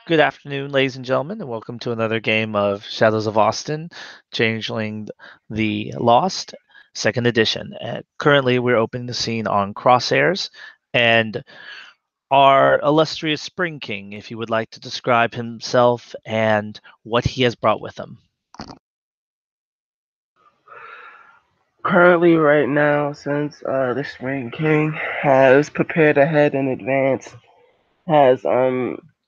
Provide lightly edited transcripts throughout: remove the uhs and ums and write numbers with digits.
Good afternoon, ladies and gentlemen, and welcome to another game of Shadows of Austin, Changeling the Lost, second edition. Currently, we're opening the scene on Crosshairs, and our illustrious Spring King, if he would like to describe himself and what he has brought with him. Currently, right now, since the Spring King has prepared ahead in advance, has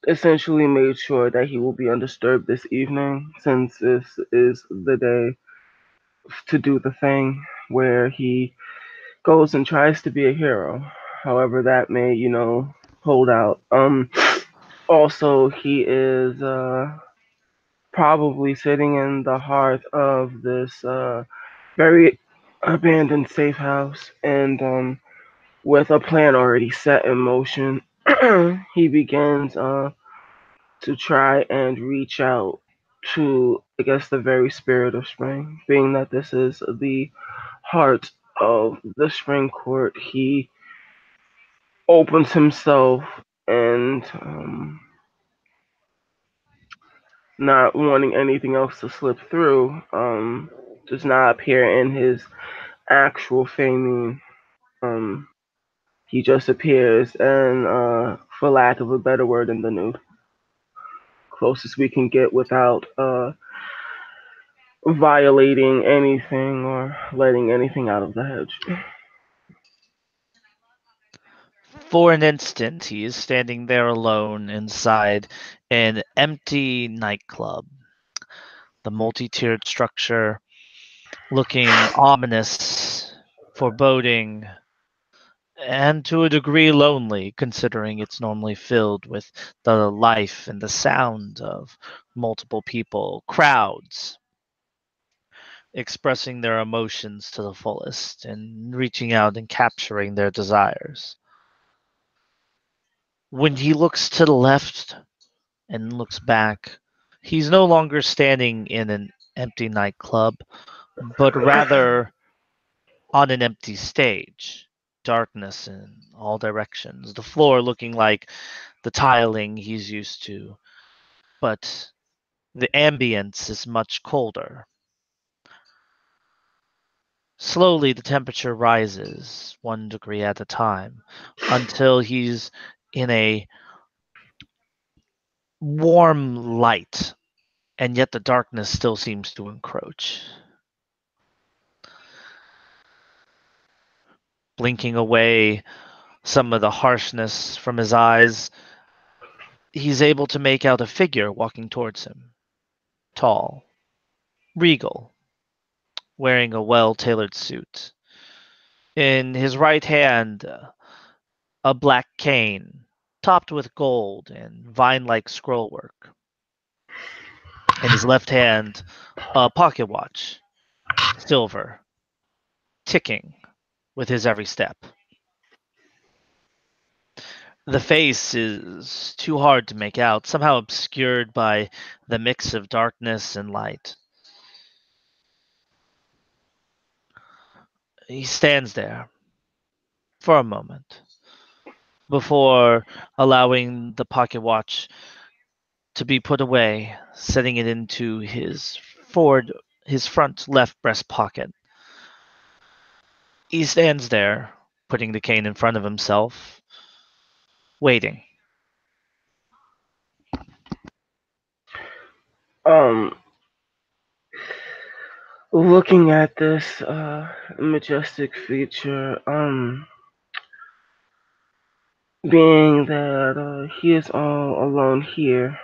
essentially made sure that he will be undisturbed this evening, since this is the day to do the thing where he goes and tries to be a hero. However, that may, hold out. Also, he is probably sitting in the heart of this very abandoned safe house, and with a plan already set in motion, he begins to try and reach out to, I guess, the very spirit of spring. Being that this is the heart of the spring court, he opens himself and, not wanting anything else to slip through, does not appear in his actual fame. Um, he just appears in, for lack of a better word, in the nude. Closest we can get without violating anything or letting anything out of the hedge. For an instant, he is standing there alone inside an empty nightclub. The multi-tiered structure looking ominous, foreboding, and to a degree lonely, considering it's normally filled with the life and the sound of multiple people, crowds expressing their emotions to the fullest and reaching out and capturing their desires. When he looks to the left and looks back, he's no longer standing in an empty nightclub, but rather on an empty stage. Darkness in all directions, the floor looking like the tiling he's used to, but the ambience is much colder. Slowly, the temperature rises 1 degree at a time until he's in a warm light, and yet the darkness still seems to encroach. Blinking away some of the harshness from his eyes, he's able to make out a figure walking towards him. Tall, regal, wearing a well-tailored suit. In his right hand, a black cane, topped with gold and vine-like scrollwork. In his left hand, a pocket watch, silver, ticking with his every step. The face is too hard to make out, somehow obscured by the mix of darkness and light. He stands there for a moment before allowing the pocket watch to be put away, setting it into his front left breast pocket. He stands there, putting the cane in front of himself, waiting. Um, Looking at this majestic feature, being that he is all alone here,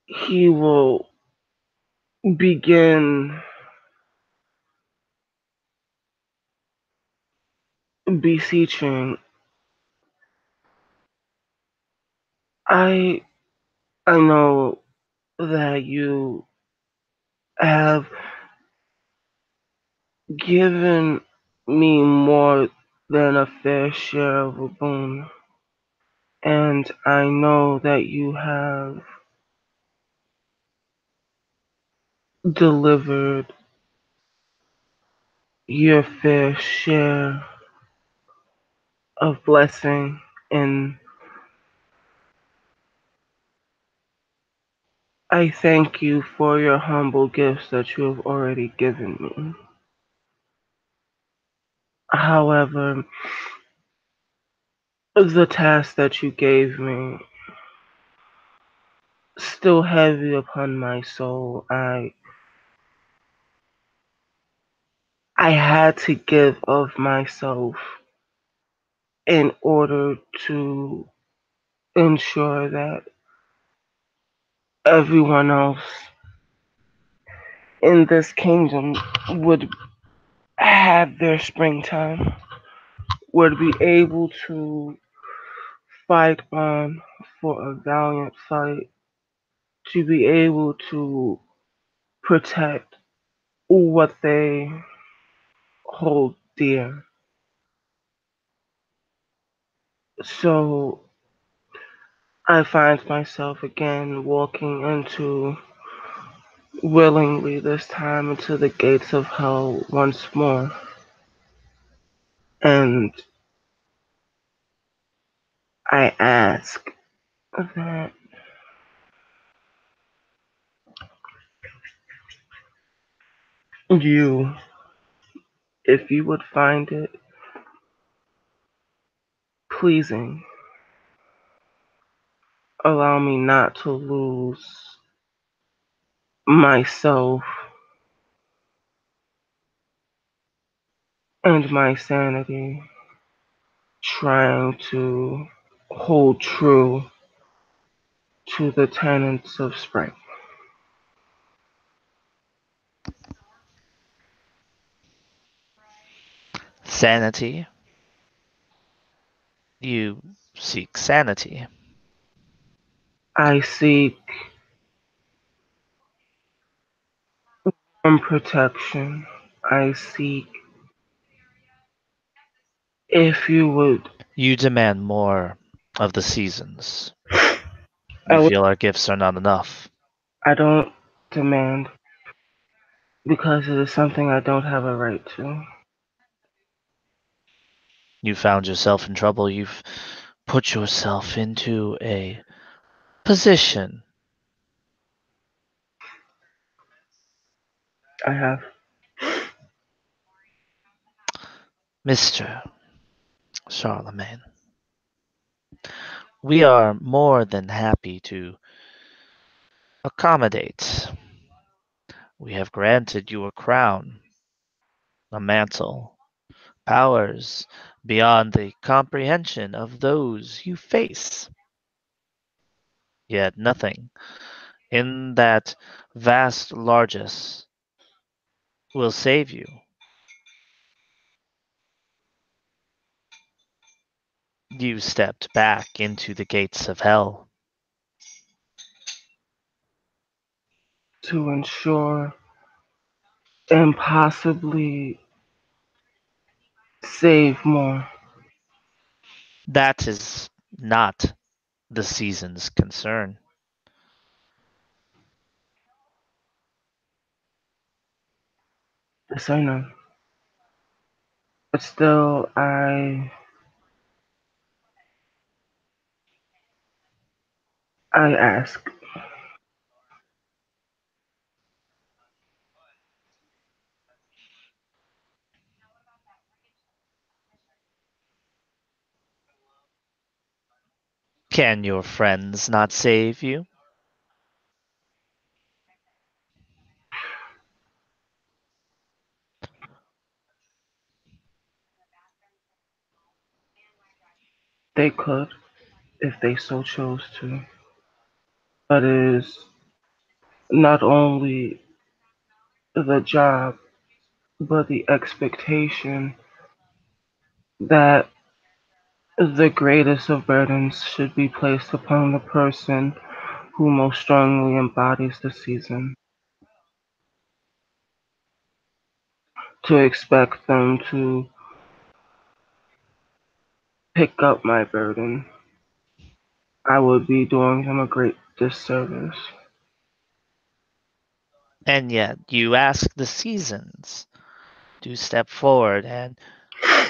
he will begin beseeching. I I know that you have given me more than a fair share of a boon, and I know that you have delivered your fair share of blessing in I thank you for your humble gifts that you have already given me. However, the task that you gave me still heavy upon my soul. I had to give of myself in order to ensure that everyone else in this kingdom would have their springtime, would be able to fight on for a valiant fight, to be able to protect what they hold dear. So I find myself again walking into, willingly this time, into the gates of hell once more. And I ask that you, if you would find it pleasing, allow me not to lose myself and my sanity trying to hold true to the tenets of spring. Sanity? You seek sanity. I seek protection. I seek, if you would, You demand more of the seasons. I You would, feel our gifts are not enough. I don't demand, because it is something I don't have a right to. You found yourself in trouble. You've put yourself into a position. I have. Mr. Charlemagne, we are more than happy to accommodate. We have granted you a crown, a mantle, powers beyond the comprehension of those you face. Yet nothing in that vast largesse will save you. You stepped back into the gates of hell. To ensure and possibly save more. That is not the season's concern. Yes, I know. But still, I ask. Can your friends not save you? They could, if they so chose to. But it is not only the job, but the expectation that the greatest of burdens should be placed upon the person who most strongly embodies the season. To expect them to pick up my burden, I would be doing them a great disservice. And yet you ask the seasons to step forward and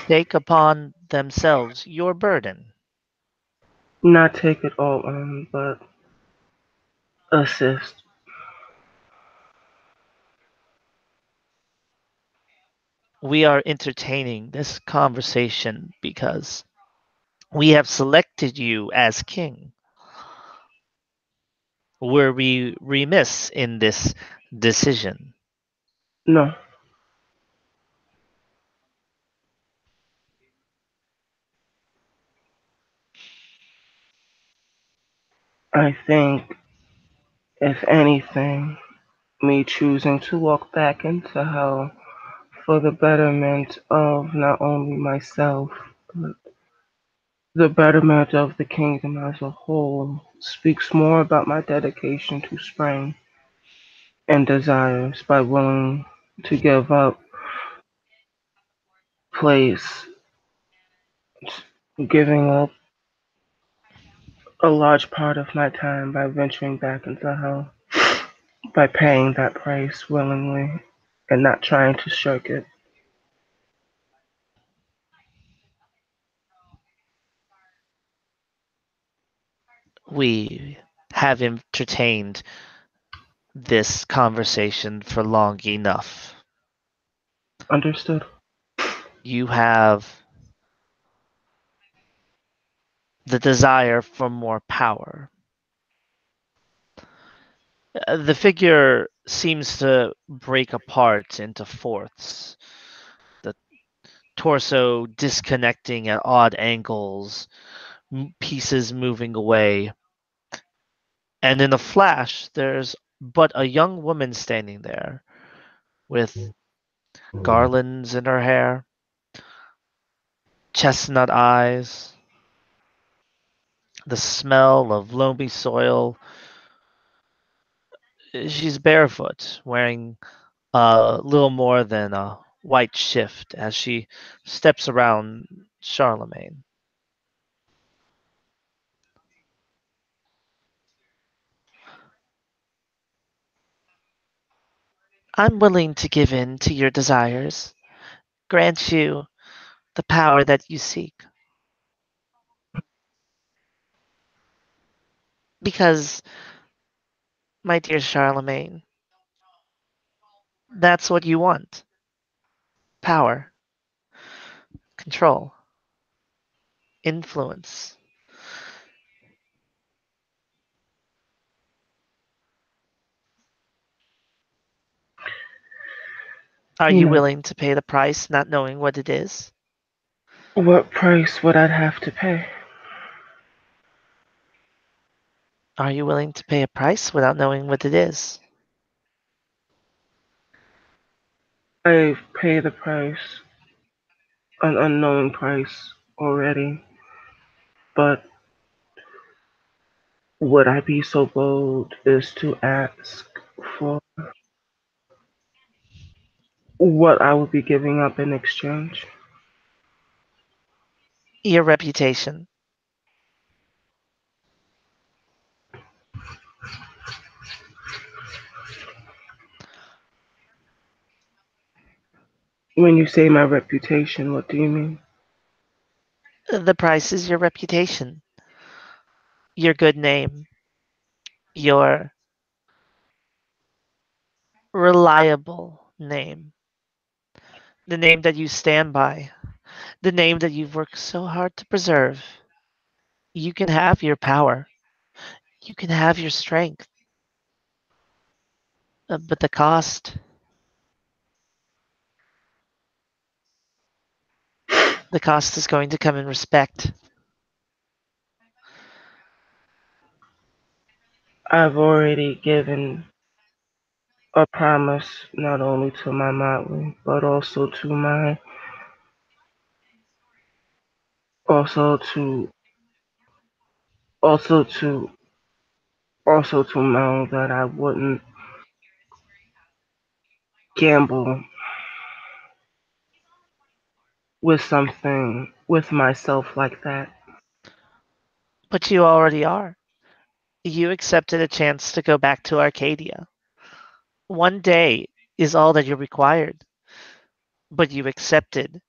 take upon themselves your burden. Not take it all on, but assist. We are entertaining this conversation because we have selected you as king. Were we remiss in this decision? No, I think, if anything, me choosing to walk back into hell for the betterment of not only myself, but the betterment of the kingdom as a whole speaks more about my dedication to Spring and desires by willing to give up place, giving up a large part of my time by venturing back into hell, by paying that price willingly and not trying to shirk it. We have entertained this conversation for long enough. Understood? You have the desire for more power. The figure seems to break apart into fourths, the torso disconnecting at odd angles, pieces moving away. And in a flash, there's but a young woman standing there with garlands in her hair, chestnut eyes, the smell of loamy soil. She's barefoot, wearing little more than a white shift as she steps around Charlemagne. I'm willing to give in to your desires, grant you the power that you seek, because, my dear Charlemagne, that's what you want: power, control, influence. Are You you know, willing to pay the price not knowing what it is? what price would I have to pay? Are you willing to pay a price without knowing what it is? I've paid the price, an unknown price already, but would I be so bold as to ask for what I would be giving up in exchange? Your reputation. When you say my reputation, what do you mean? The price is your reputation, your good name, your reliable name, the name that you stand by, the name that you've worked so hard to preserve. You can have your power, you can have your strength, but the cost is going to come in respect. I've already given a promise not only to my motley, but also to, also to, also to Mel that I wouldn't gamble with something with myself like that. But you already are. You accepted a chance to go back to Arcadia. One day is all that you're required, but you accepted.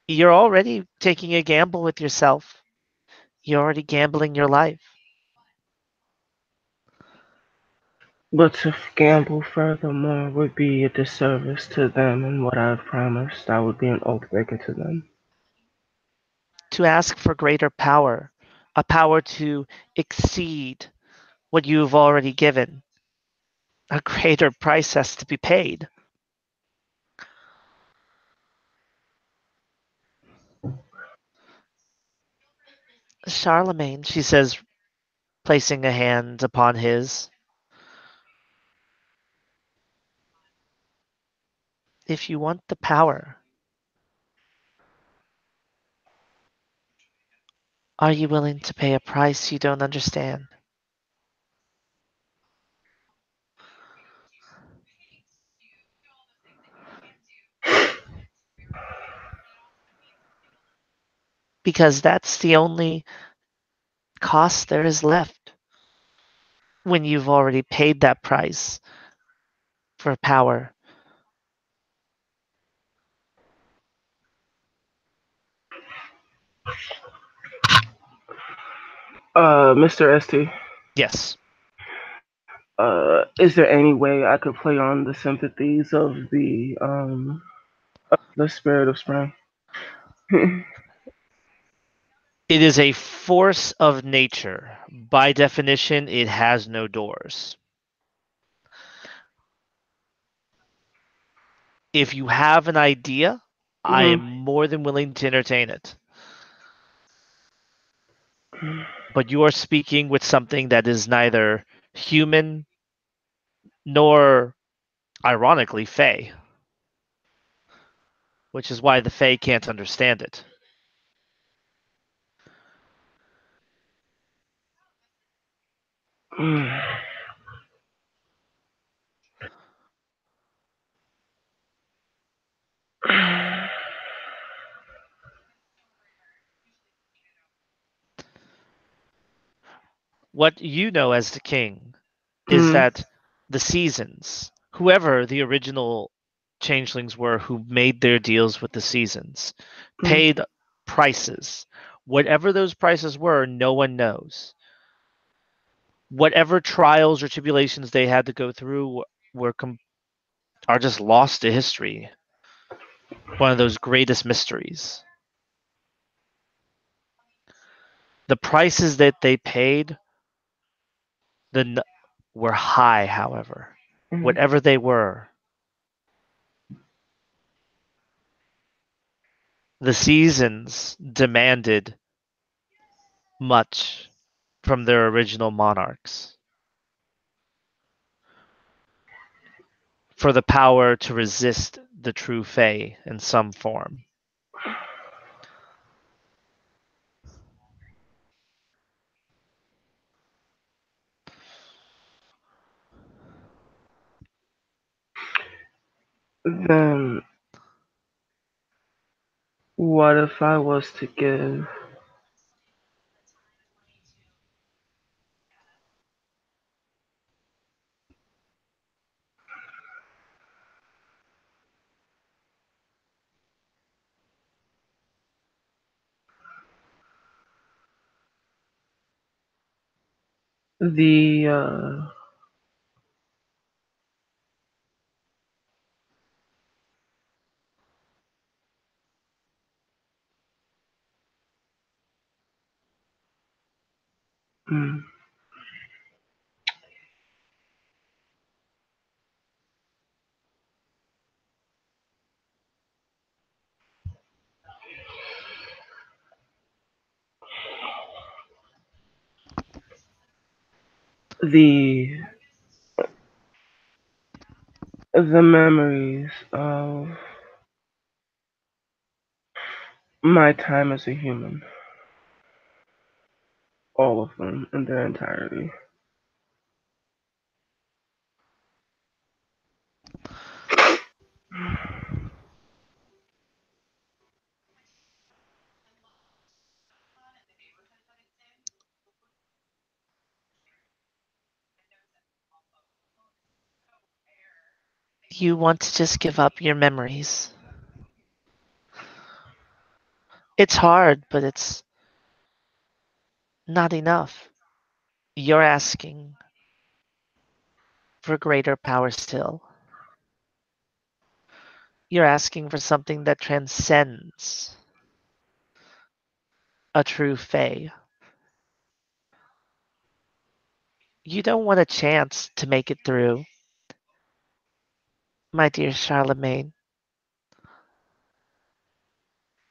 You're already taking a gamble with yourself. You're already gambling your life. But to gamble furthermore would be a disservice to them and what I've promised. I would be an oath breaker to them. To ask for greater power, a power to exceed what you've already given. A greater price has to be paid. Charlemagne, she says, placing a hand upon his. If you want the power, are you willing to pay a price you don't understand? Because that's the only cost there is left when you've already paid that price for power. Mr. ST, Yes. is there any way I could play on the sympathies of the spirit of spring? It is a force of nature. By definition, it has no doors. If you have an idea, I am Mhm. more than willing to entertain it. But you are speaking with something that is neither human nor, ironically, Fey, which is why the Fey can't understand it. What you know as the king is Mhm. that the seasons, whoever the original changelings were who made their deals with the seasons, Mhm. paid prices. Whatever those prices were, no one knows. Whatever trials or tribulations they had to go through were are just lost to history. One of those greatest mysteries. The prices that they paid the were high, however. Mhm. Whatever they were, the seasons demanded much from their original monarchs for the power to resist the true Fae in some form. Then what if I was to give the mm, the the memories of my time as a human, all of them in their entirety. You want to just give up your memories. It's hard, but it's not enough. You're asking for greater power still. You're asking for something that transcends a true Fae. You don't want a chance to make it through, my dear Charlemagne.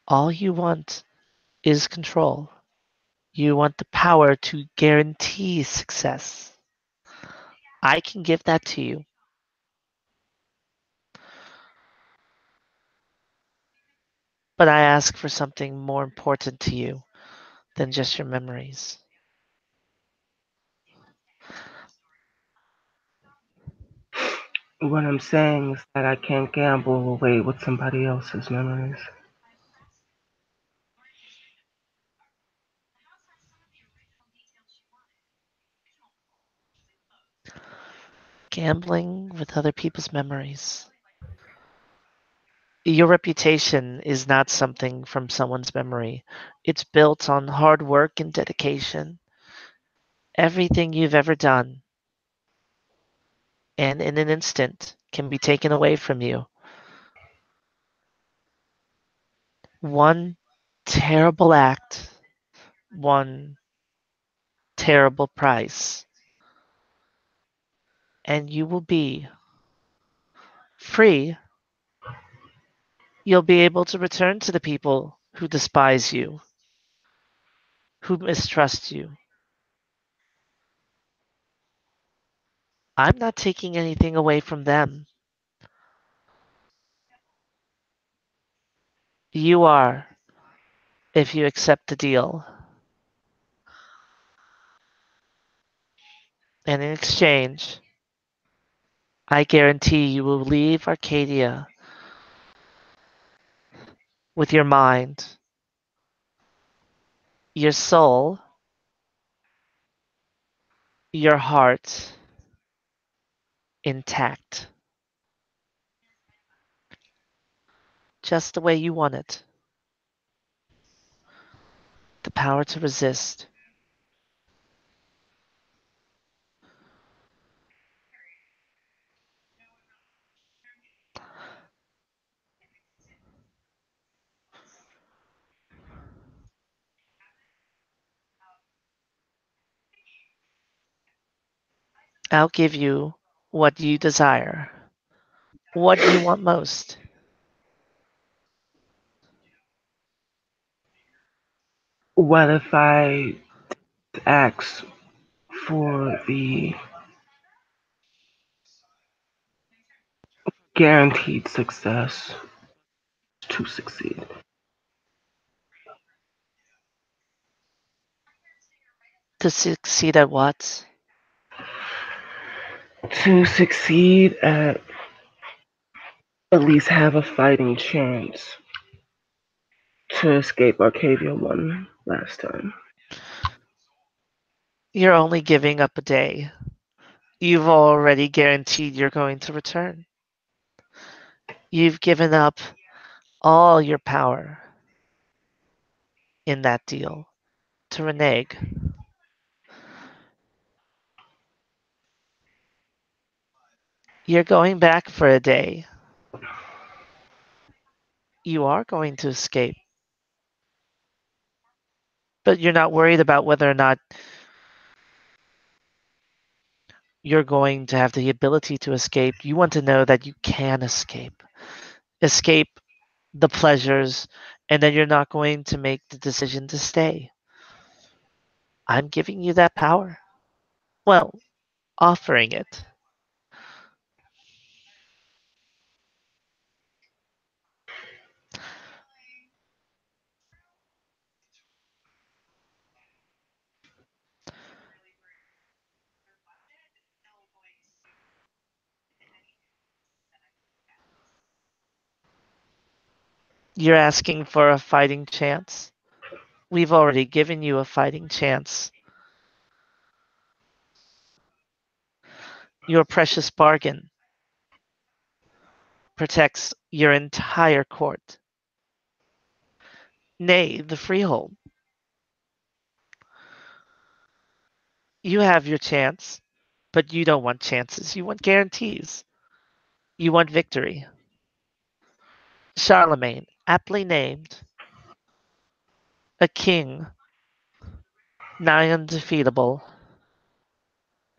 All you want is control. You want the power to guarantee success. I can give that to you. But I ask for something more important to you than just your memories. What I'm saying is that I can't gamble away with somebody else's memories. Gambling with other people's memories. Your reputation is not something from someone's memory. It's built on hard work and dedication. Everything you've ever done, and in an instant, can be taken away from you. One terrible act, one terrible price, and you will be free. You'll be able to return to the people who despise you, who mistrust you. I'm not taking anything away from them. You are, if you accept the deal. And in exchange, I guarantee you will leave Arcadia with your mind, your soul, your heart intact, just the way you want it. The power to resist. I'll give you what you desire, what you want most. What if I ask for the guaranteed success to succeed? To succeed at what? To succeed at least have a fighting chance to escape Arcadia one last time. You're only giving up a day. You've already guaranteed you're going to return. You've given up all your power in that deal to renege. You're going back for a day. You are going to escape, but you're not worried about whether or not you're going to have the ability to escape. You want to know that you can escape. Escape the pleasures, and then you're not going to make the decision to stay. I'm giving you that power. Well, offering it. You're asking for a fighting chance. We've already given you a fighting chance. Your precious bargain protects your entire court. Nay, the freehold. You have your chance, But you don't want chances. You want guarantees. You want victory. Charlemagne, aptly named, a king, nigh undefeatable,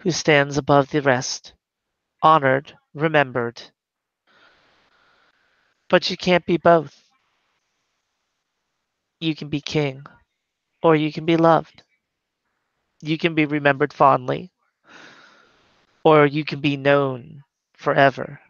who stands above the rest, honored, remembered. But you can't be both. You can be king, or you can be loved. You can be remembered fondly, or you can be known forever.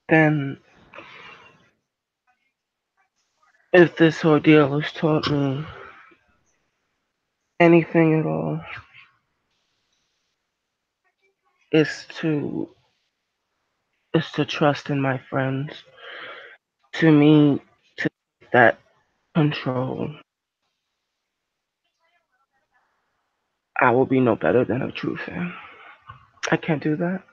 Then, if this ordeal has taught me anything at all, is to is to trust in my friends. To me, to take that control, I will be no better than a true fan. I can't do that.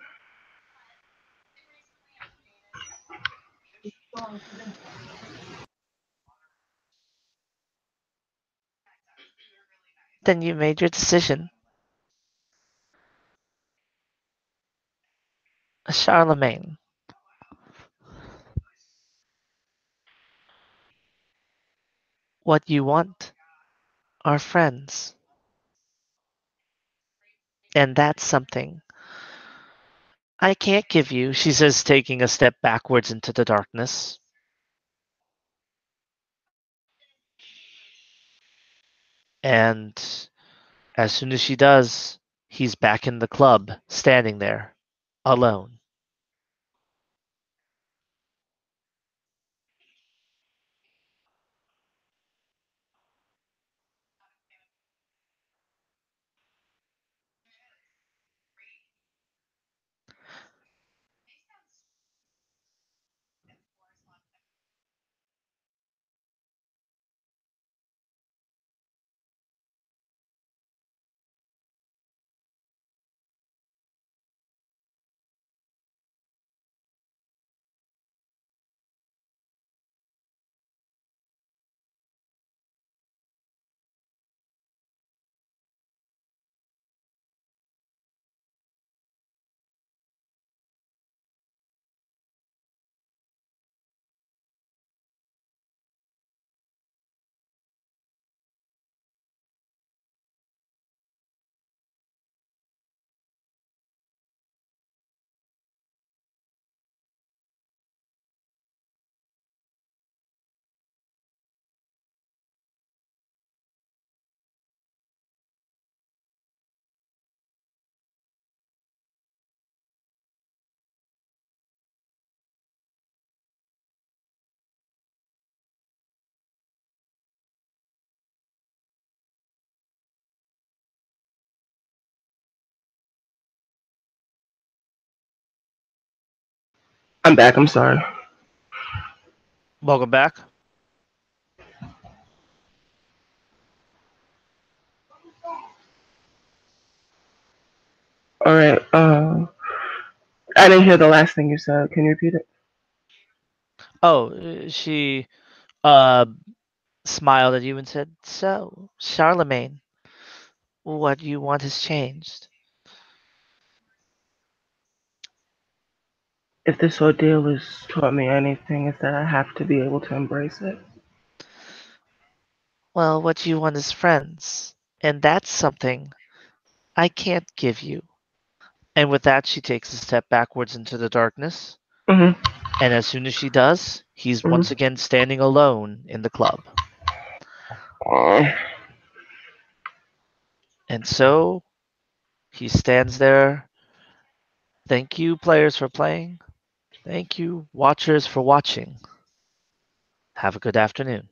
Then you made your decision. Charlemagne, what you want are friends. And that's something I can't give you, she says, taking a step backwards into the darkness. And as soon as she does, he's back in the club, standing there, alone. I'm back. I'm sorry. Welcome back. All right. I didn't hear the last thing you said. Can you repeat it? Oh, she uh smiled at you and said, "So, Charlemagne, what you want has changed." If this ordeal has taught me anything, is that I have to be able to embrace it. Well, what you want is friends, and that's something I can't give you. And with that, she takes a step backwards into the darkness. Mhm. And as soon as she does, he's once Mhm. again standing alone in the club. Uh, And so he stands there. Thank you, players, for playing. Thank you, watchers, for watching. Have a good afternoon.